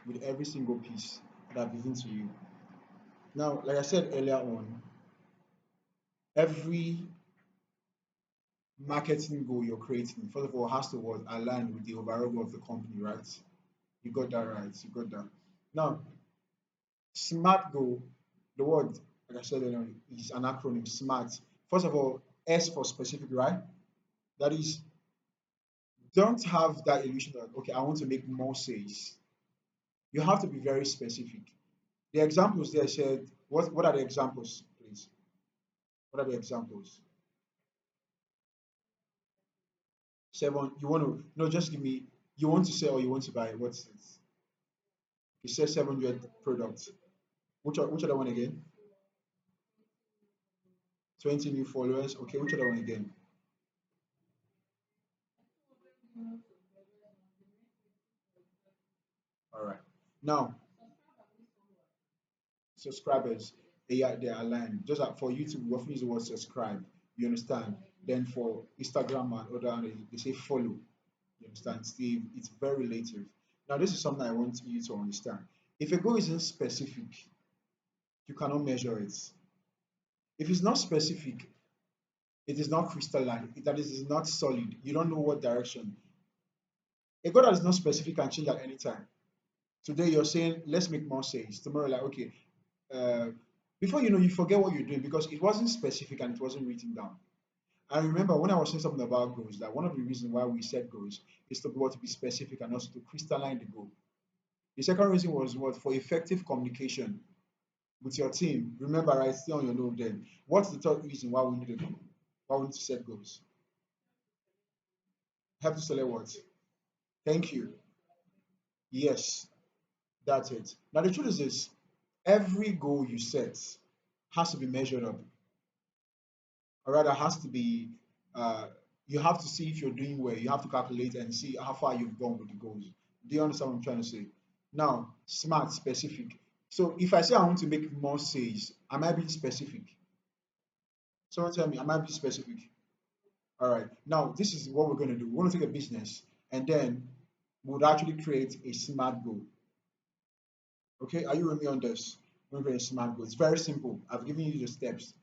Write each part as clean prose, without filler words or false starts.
with every single piece that I've given to you. Now, like I said earlier on, every marketing goal you're creating, first of all, has to what align with the overall goal of the company, right? You got that right. You got that. Now, SMART goal, the word, like I said earlier, is an acronym, SMART. First of all, S for specific, right? That is, don't have that illusion that, okay, I want to make more sales. You have to be very specific. The examples there said, what are the examples, please? What are the examples? Seven, you want to, no, just give me, you want to sell or you want to buy, what's it? You said 700 products. Which other one again? 20 new followers. Okay, which other one again? All right. Now, subscribers, they are aligned. Just like for YouTube, we often use the word subscribe. You understand? Then for Instagram and other, they say follow. You understand, Steve? It's very relative. Now, this is something I want you to understand. If a goal isn't specific, you cannot measure it. If it's not specific, it is not crystalline. That is, it's not solid. You don't know what direction. A goal that is not specific can change at any time. Today you're saying let's make more sales. Tomorrow, like okay, uh, before you know, you forget what you're doing because it wasn't specific and it wasn't written down. I remember when I was saying something about goals, that one of the reasons why we set goals is to be able to be specific and also to crystalline the goal. The second reason was what for effective communication with your team. Remember, right? Stay on your note then. What's the third reason why we need a goal? Why we need to set goals? Help to select what? Thank you. Yes, that's it. Now the truth is this: every goal you set has to be measured up, or rather, has to be. Uh, you have to see if you're doing well. You have to calculate and see how far you've gone with the goals. Do you understand what I'm trying to say? Now, smart, specific. So if I say I want to make more sales, am I being specific? Someone tell me, am I being specific? All right. Now, this is what we're going to do. We're going to take a business and then we'll actually create a smart goal. Okay, are you with me on this? We're going to create a smart goal. It's very simple. I've given you the steps.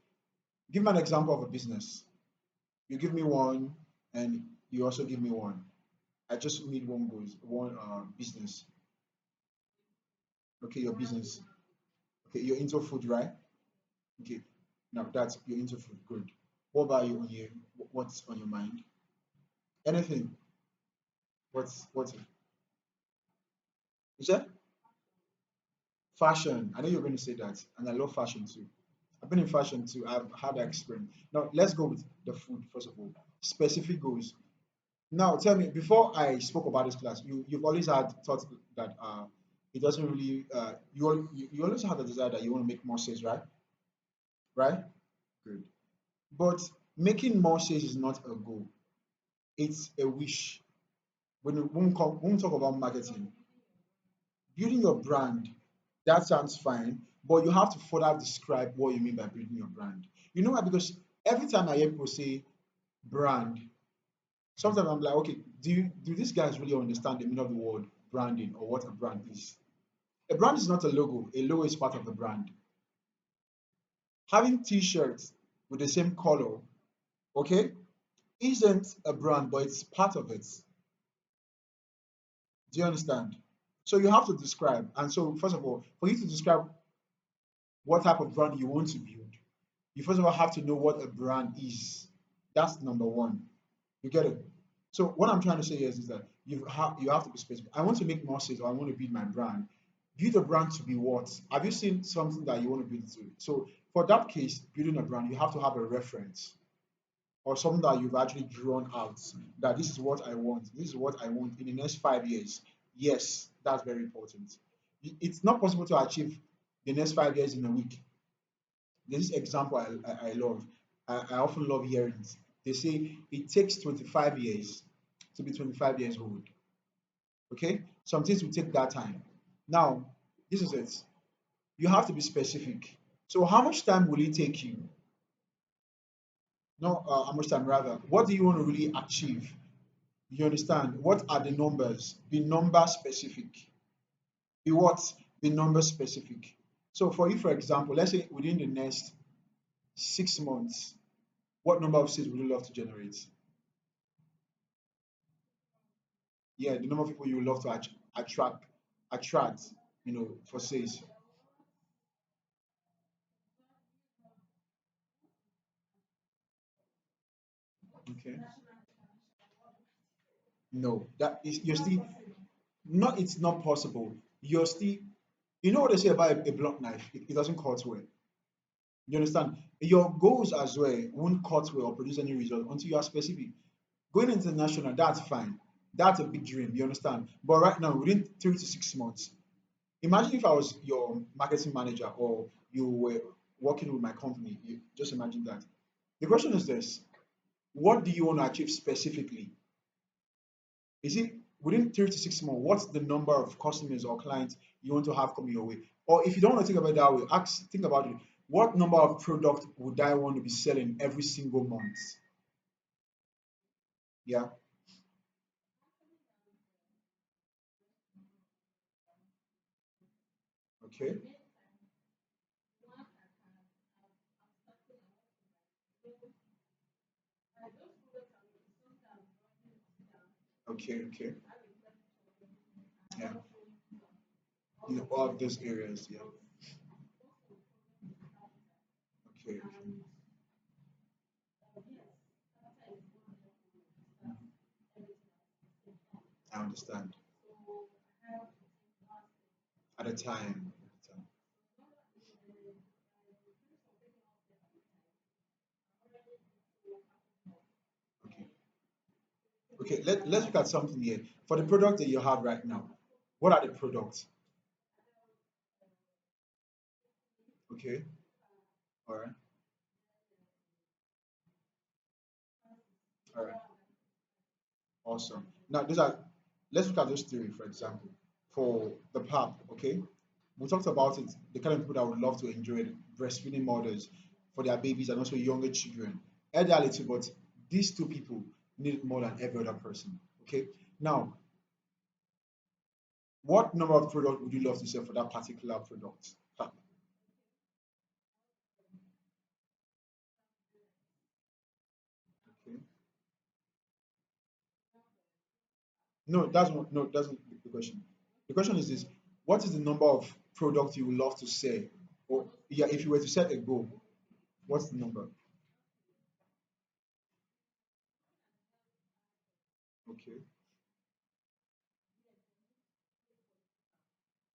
Give me an example of a business. You give me one, and you also give me one. I just need one goals, one business. Okay, your business. Okay, you're into food, right? Okay, now that's you're into food. Good. What about you on your what's on your mind? Anything? What's it? You said fashion. I know you're going to say that, and I love fashion too. I've been in fashion too. I've had that experience. Now let's go with the food first of all. Specific goals. Now, tell me, before I spoke about this class, you've always had thought that it doesn't really you always had the desire that you want to make more sales, right? Right? Good. But making more sales is not a goal; it's a wish. When we talk about marketing, building your brand, that sounds fine, but you have to further describe what you mean by building your brand. You know why? Because every time I hear people say brand, sometimes I'm like, okay, do these guys really understand the meaning of the word branding or what a brand is? A brand is not a logo. A logo is part of the brand. Having t-shirts with the same color, okay, isn't a brand, but it's part of it. Do you understand? So you have to describe. And so, first of all, for you to describe what type of brand you want to build, you first of all have to know what a brand is. That's number one. You get it? So what I'm trying to say is that you have to be specific. I want to make more sales or I want to build my brand. Build a brand to be what? Have you seen something that you want to build to? So for that case, building a brand, you have to have a reference or something that you've actually drawn out that this is what I want. This is what I want in the next 5 years. Yes, that's very important. It's not possible to achieve the next 5 years in a week. There's this example I love. I often love hearing it. They say it takes 25 years to be 25 years old. Okay? Some things will take that time. Now, this is it. You have to be specific. So, how much time will it take you? No, how much time rather? What do you want to really achieve? You understand? What are the numbers? Be number specific. Be what? Be number specific. So for you, for example, let's say within the next 6 months, what number of sales would you love to generate? Yeah, the number of people you would love to attract, attract, for sales. Okay. No, that is you're still not. It's not possible. You're still. You know what they say about a blunt knife? It doesn't cut well. You understand? Your goals as well won't cut well or produce any result until you are specific. Going international, that's fine. That's a big dream. You understand? But right now, within 3 to 6 months, imagine if I was your marketing manager or you were working with my company. You just imagine that. The question is this: what do you want to achieve specifically? Is it within 3 to 6 months? What's the number of customers or clients you want to have coming your way? Or if you don't want to think about it that way, think about it. What number of product would I want to be selling every single month? Yeah. Okay. Okay. Okay. Yeah. In all of those areas. Yeah. Okay. Okay. I understand. At a time. Okay. Okay. Let's look at something here. For the product that you have right now, what are the products? Okay. All right. All right. Awesome. Now, let's look at those three, for example. For the PAP, okay? We talked about it, the kind of people that would love to enjoy it, breastfeeding mothers for their babies and also younger children. Elderly too, but these two people need it more than every other person, okay? Now, what number of product would you love to sell for that particular product? PAP? Okay. No, that's not the question. The question is this: what is the number of products you would love to sell? Or yeah, if you were to set a goal, what's the number? Okay,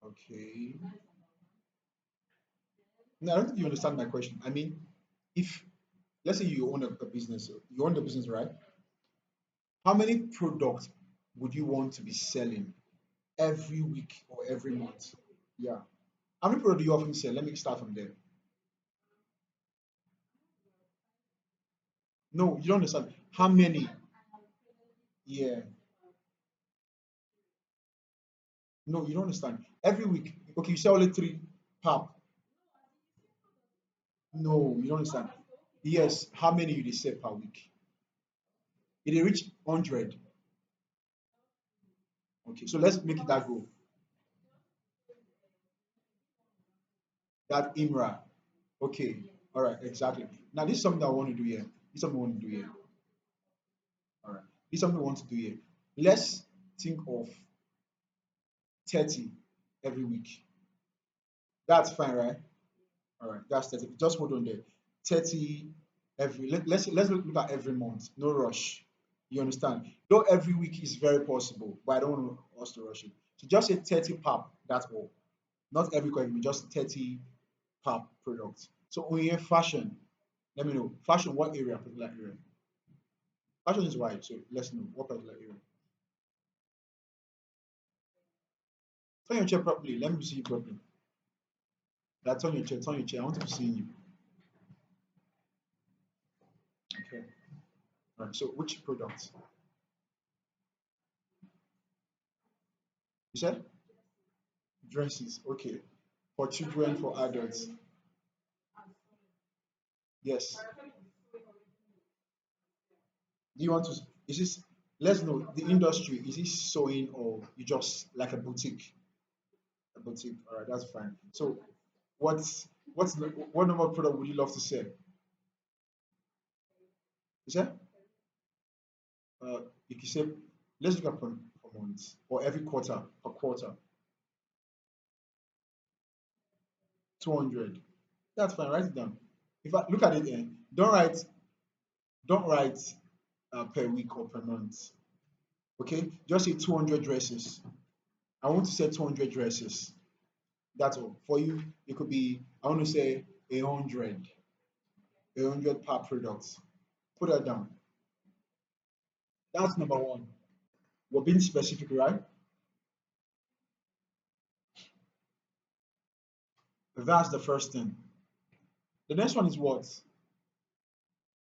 okay. No, I don't think you understand my question. I mean, if let's say you own a business, you own the business, right? How many products would you want to be selling every week or every month? Yeah. How many products do you often sell? Let me start from there. No, you don't understand. How many? Yeah. No, you don't understand. Every week, okay, you sell only three pap. No, you don't understand. Yes, how many you dey sell per week? If they reach 100, okay, so let's make it that goal. That IMRA. Okay, all right, exactly. Now, this is something that I want to do here. This is something I want to do here. All right, this is something I want to do here. Let's think of 30 every week. That's fine, right? All right, that's 30. Just hold on there. 30 let's look at every month. No rush. You understand? Though every week is very possible, but I don't want us to rush it. So just say 30 pap, that's all. Not every week, just 30 pap products. So when you hear fashion, let me know. Fashion, what area, particular area? Fashion is wide, so let's know what particular area. Turn your chair properly. Let me see you properly. That turn your chair, turn your chair. I want to see you. Okay. All right. So which products? You said dresses. Okay. For children, for adults. Yes. Do you want to? Is this? Let's know the industry. Is it sewing or you just like a boutique? A boutique. All right, that's fine. So what number of product would you love to sell? You said you can say let's look at per month or every quarter per quarter 200. That's fine. Write it down. If I look at it, don't write per week or per month. Okay, just say 200 dresses. I want to sell 200 dresses. That's all. For you, it could be I want to say 100, 100 per product. Put that down. That's number one. We're being specific, right? That's the first thing. The next one is what?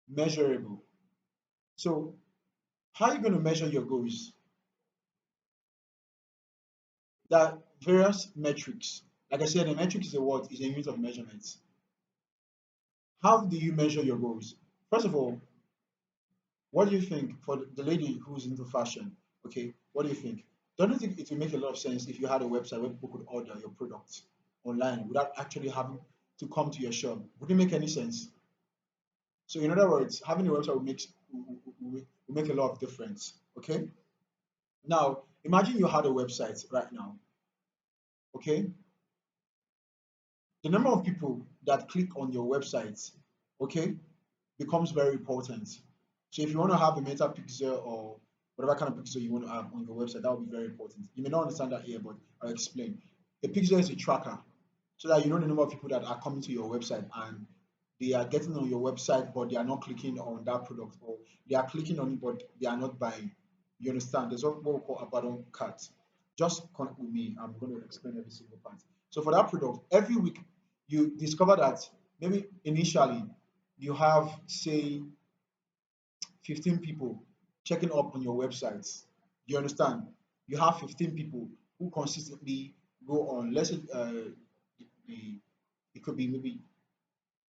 Measurable. So, how are you going to measure your goals? There are various metrics. Like I said, a metric is a what? Is a unit of measurements. How do you measure your goals? First of all, what do you think for the lady who's into fashion? Okay, what do you think? Don't you think it would make a lot of sense if you had a website where people could order your products online without actually having to come to your shop? Would it make any sense? So, in other words, having a website will make a lot of difference. Okay. Now, imagine you had a website right now. Okay, the number of people that click on your website, okay, becomes very important. So if you want to have a meta pixel or whatever kind of pixel you want to have on your website, that will be very important. You may not understand that here, but I'll explain. A pixel is a tracker, so that you know the number of people that are coming to your website and they are getting on your website, but they are not clicking on that product, or they are clicking on it, but they are not buying. You understand? There's what we call abandoned cart. Just connect with me. I'm going to explain every single part. So for that product, every week you discover that maybe initially you have say 15 people checking up on your websites. You understand? You have 15 people who consistently go on. Let's say the it could be maybe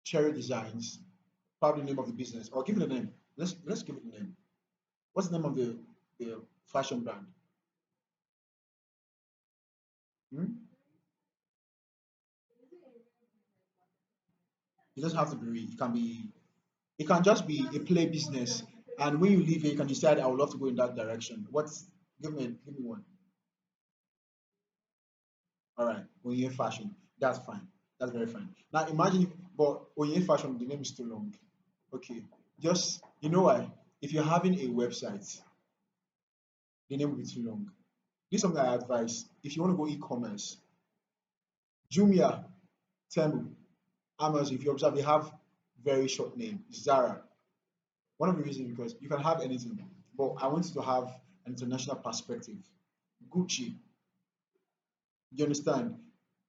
Cherry Designs, probably the name of the business, or give it a name. Let's give it a name. What's the name of the fashion brand? Hmm? It doesn't have to be real. It can just be a play business. And when you leave it, you can decide I would love to go in that direction. What's give me one. All right, Onye Fashion. That's fine. That's very fine. Now imagine, but Onye Fashion, the name is too long. Okay, just you know why? If you're having a website, the name will be too long. This is something I advise. If you want to go e-commerce, Jumia, Temu, Amazon, if you observe, they have very short name. Zara. One of the reasons because you can have anything, but I want you to have an international perspective. Gucci, you understand?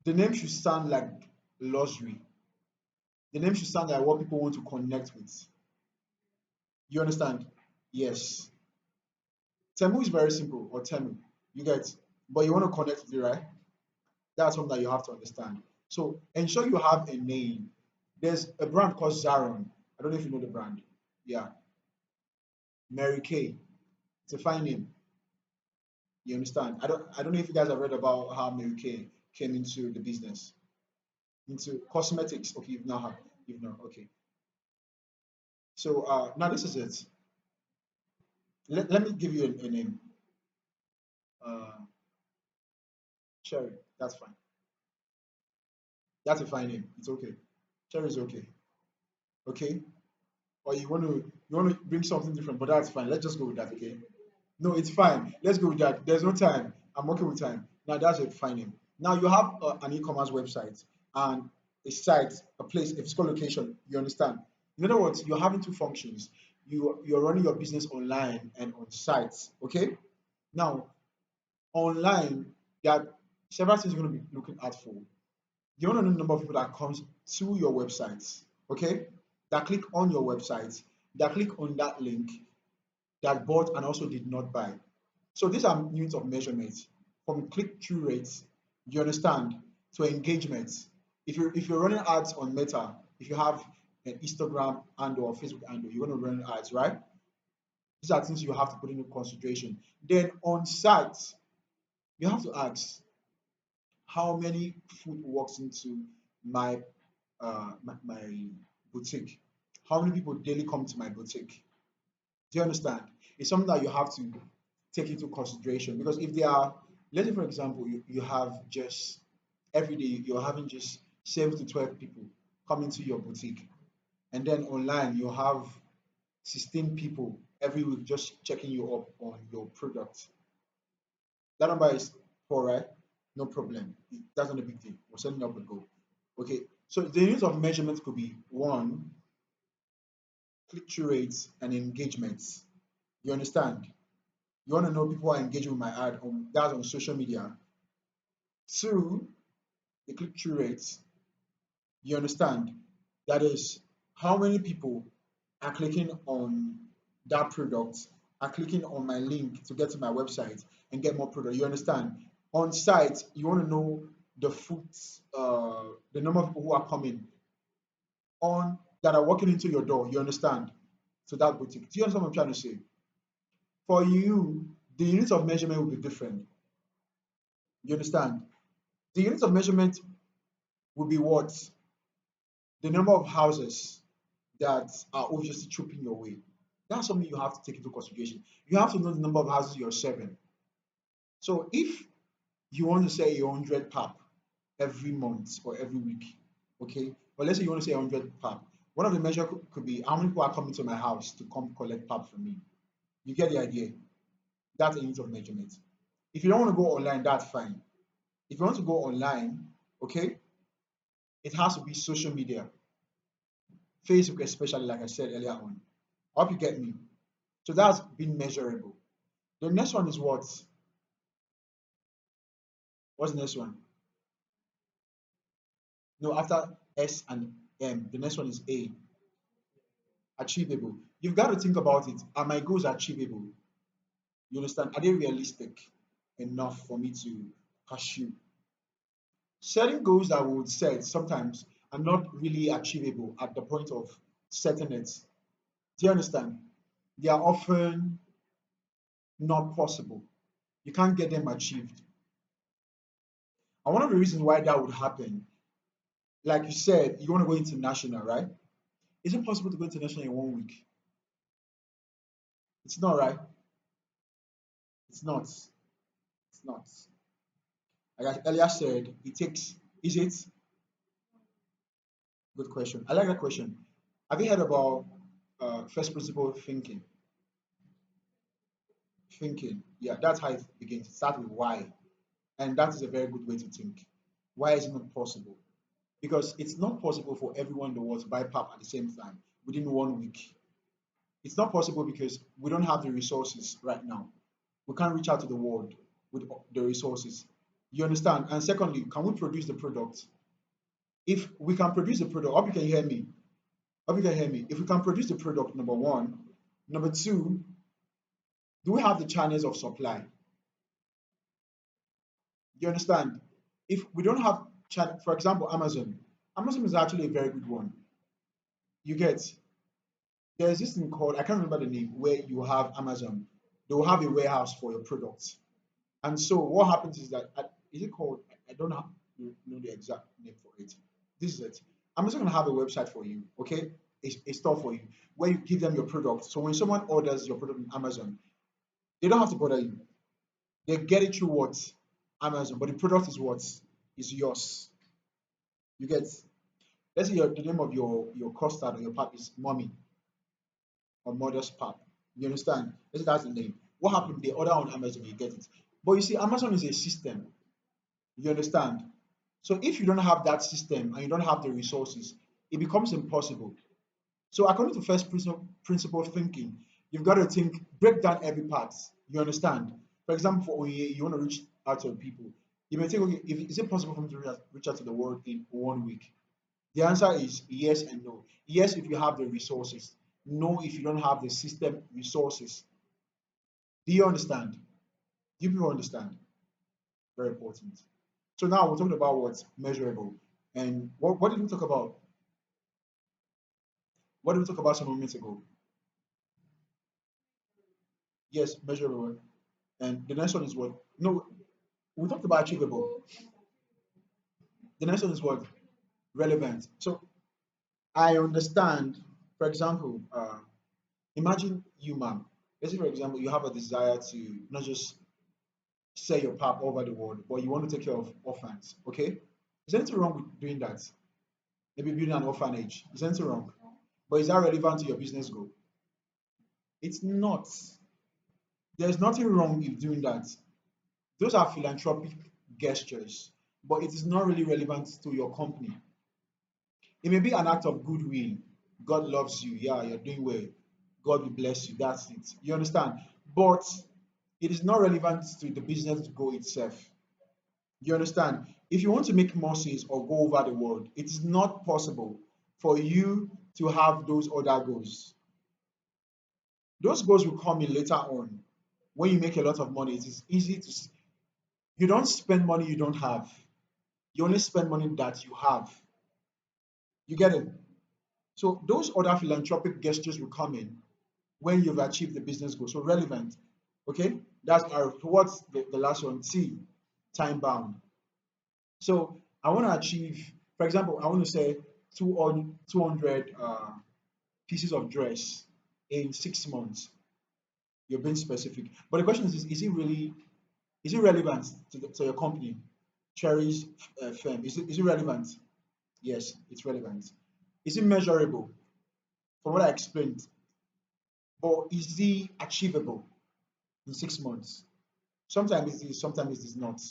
The name should sound like luxury. The name should sound like what people want to connect with. You understand? Yes. Temu is very simple, or Temu. You get, but you want to connect with it, right? That's something that you have to understand. So ensure you have a name. There's a brand called Zaron. I don't know if you know the brand. Yeah, Mary Kay. It's a fine name. You understand? I don't know if you guys have read about how Mary Kay came into the business, into cosmetics. Okay, you've now okay. So now this is it. Let me give you a name. Uh, Cherry. That's fine. That's a fine name. It's okay. Cherry is okay. Okay. Or you want to bring something different, but that's fine. Let's just go with that. Okay. No, it's fine. Let's go with that. There's no time. I'm okay with time. Now that's a fine name. Now you have an e-commerce website and a site, a place, a physical location. You understand? In other words, you're having two functions. You're running your business online and on sites. Okay. Now online, there are several things you're going to be looking at for. You want to know the number of people that comes to your website. Okay, that click on your website, that click on that link, that bought and also did not buy. So these are units of measurement from click-through rates, you understand, to engagement. If you're running ads on Meta, if you have an Instagram and or Facebook and you're going to run ads, right? These are things you have to put into consideration. Then on site, you have to ask, how many food walks into my my boutique, how many people daily come to my boutique. Do you understand? It's something that you have to take into consideration because if they are, let's say for example, you have just every day you're having just 7 to 12 people coming to your boutique, and then online you have 16 people every week just checking you up on your product. That number is poor, right? No problem. That's not a big deal. We're setting up a goal. Okay. So the units of measurement could be one, click-through rates and engagements. You understand? You want to know people are engaging with my ad on that's on social media. Two, the click-through rates. You understand? That is how many people are clicking on that product, are clicking on my link to get to my website and get more product. You understand? On site, you want to know the foot, the number of people who are coming on that are walking into your door. You understand? So that boutique. Do you understand what I'm trying to say? For you, the units of measurement will be different. You understand? The units of measurement will be what? The number of houses that are obviously trooping your way. That's something you have to take into consideration. You have to know the number of houses you're serving. So if you want to say 100 pap every month or every week, okay, but let's say you want to say 100 pap, one of the measures could be how many people are coming to my house to come collect pap from me. You get the idea? That's a unit of measurement. If you don't want to go online, that's fine. If you want to go online, okay, it has to be social media, Facebook especially, like I said earlier on. I hope you get me. So that's been measurable. The next one is what? What's the next one? No, after S and M, the next one is A, achievable. You've got to think about it. Are my goals achievable? You understand? Are they realistic enough for me to pursue? Setting goals that we would set sometimes are not really achievable at the point of setting it. Do you understand? They are often not possible. You can't get them achieved. And one of the reasons why that would happen, like you said, you want to go international, right? Is it possible to go international in 1 week? It's not, right? It's not. It's not. Like I earlier said, it takes, is it? Good question. I like that question. Have you heard about first principle thinking? Thinking. Yeah, that's how it begins. Start with why. And that is a very good way to think. Why is it not possible? Because it's not possible for everyone in the world to buy pap at the same time within 1 week. It's not possible because we don't have the resources right now. We can't reach out to the world with the resources. You understand? And secondly, can we produce the product? If we can produce the product, hope you can hear me. Hope you can hear me. If we can produce the product, number one. Number two, do we have the channels of supply? You understand? If we don't have channel, for example, Amazon. Amazon is actually a very good one. You get there's this thing called I can't remember the name where you have Amazon. They will have a warehouse for your products. And so what happens is that is it called? I don't know the exact name for it. This is it. I'm just gonna have a website for you, okay? A store for you where you give them your product. So when someone orders your product on Amazon, they don't have to bother you. They get it through what? Amazon, but the product is what? Is yours. You get let's say the name of your custard or your pap is mommy or mother's pap. You understand? Let's say that's the name. What happened? They order on Amazon, you get it. But you see, Amazon is a system. You understand? So if you don't have that system and you don't have the resources, it becomes impossible. So according to first principle of thinking, you've got to think, break down every part. You understand? For example, for OEA, you want to reach out to people. You may think, okay, is it possible for me to reach out to the world in 1 week? The answer is yes and no. Yes, if you have the resources. No, if you don't have the system resources. Do you understand? Do you people understand? Very important. So now we're talking about what's measurable. And what did we talk about? What did we talk about some moments ago? Yes, measurable. And the next one is what? No, we talked about achievable. The next one is what? Relevant. So I understand, for example, imagine you, ma'am. Let's say, for example, you have a desire to not just sell your pap over the world, but you want to take care of orphans. Okay? Is there anything wrong with doing that? Maybe building an orphanage. Is there anything wrong? But is that relevant to your business goal? It's not. There's nothing wrong in doing that. Those are philanthropic gestures, but it is not really relevant to your company. It may be an act of goodwill. God loves you. Yeah, you're doing well. God will bless you. That's it. You understand? But it is not relevant to the business goal itself. You understand? If you want to make more sales or go over the world, it is not possible for you to have those other goals. Those goals will come in later on. When you make a lot of money, it is easy to, you don't spend money you don't have. You only spend money that you have. You get it? So those other philanthropic gestures will come in when you've achieved the business goal. So relevant. Okay? That's our towards the last one. T, time bound. So I want to achieve, for example, I want to say 200 pieces of dress in 6 months. You're being specific. But the question is it really, is it relevant to your company? Cherry's firm. Is it relevant? Yes, it's relevant. Is it measurable? From what I explained, or is it achievable in 6 months? Sometimes it is, sometimes it is not.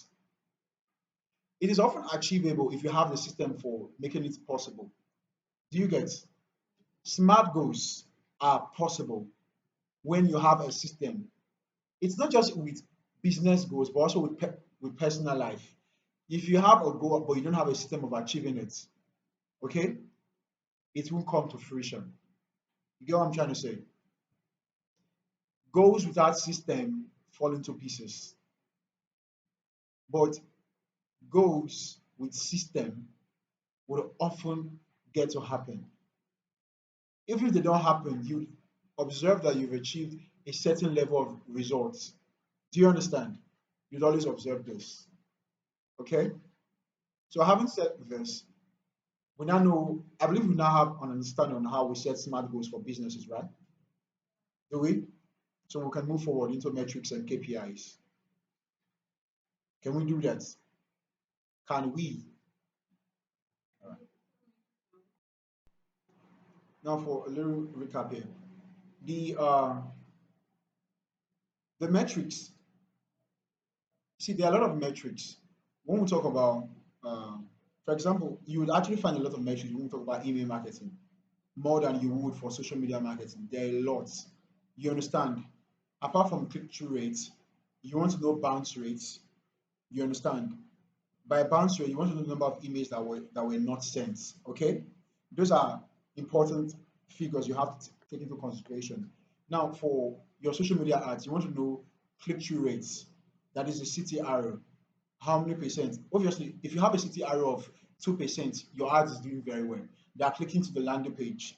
It is often achievable if you have the system for making it possible. Do you get? Smart goals are possible when you have a system. It's not just with business goals, but also with personal life. If you have a goal but you don't have a system of achieving it, okay, it won't come to fruition. You get what I'm trying to say? Goals without system fall into pieces, but goals with system will often get to happen. Even if they don't happen, you observe that you've achieved a certain level of results. Do you understand? You'd always observe this. Okay? So having said this, we now know, I believe we now have an understanding on how we set smart goals for businesses, right? Do we? So we can move forward into metrics and KPIs. Can we do that? Can we? All right. Now for a little recap here. The metrics, see, there are a lot of metrics. When we talk about, for example, you would actually find a lot of metrics when we talk about email marketing, more than you would for social media marketing. There are lots. You understand? Apart from click-through rates, you want to know bounce rates. You understand? By bounce rate, you want to know the number of emails that were not sent. Okay, those are important figures you have to take into consideration. Now, for your social media ads, you want to know click-through rates. That is the CTR. How many percent? Obviously, if you have a CTR of 2%, your ads is doing very well. They are clicking to the landing page.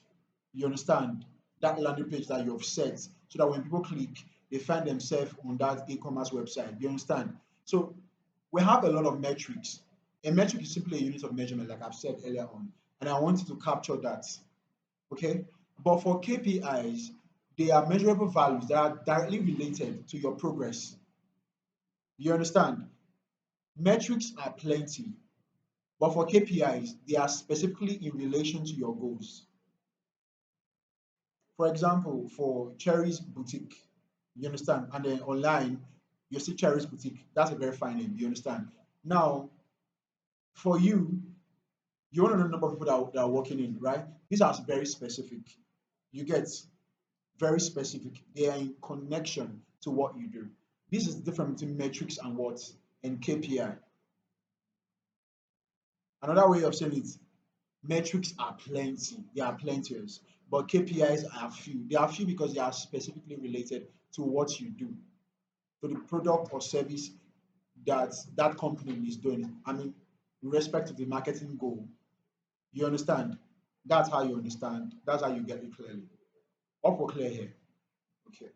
You understand? That landing page that you have set so that when people click, they find themselves on that e-commerce website. You understand? So we have a lot of metrics. A metric is simply a unit of measurement, like I've said earlier on, and I want you to capture that. Okay? But for KPIs, they are measurable values that are directly related to your progress. You understand? Metrics are plenty, but for KPIs, they are specifically in relation to your goals. For example, for Cherry's Boutique, you understand? And then online, you see Cherry's Boutique. That's a very fine name, you understand? Now, for you, you want to know the number of people that are working in, right? These are very specific. You get very specific. They are in connection to what you do. This is different between metrics and what and KPI. Another way of saying it, metrics are plenty. They are plenteous, but KPIs are few. They are few because they are specifically related to what you do, to the product or service that that company is doing. I mean, with respect to the marketing goal. You understand? That's how you understand. That's how you get it clearly. Up or clear here. Okay.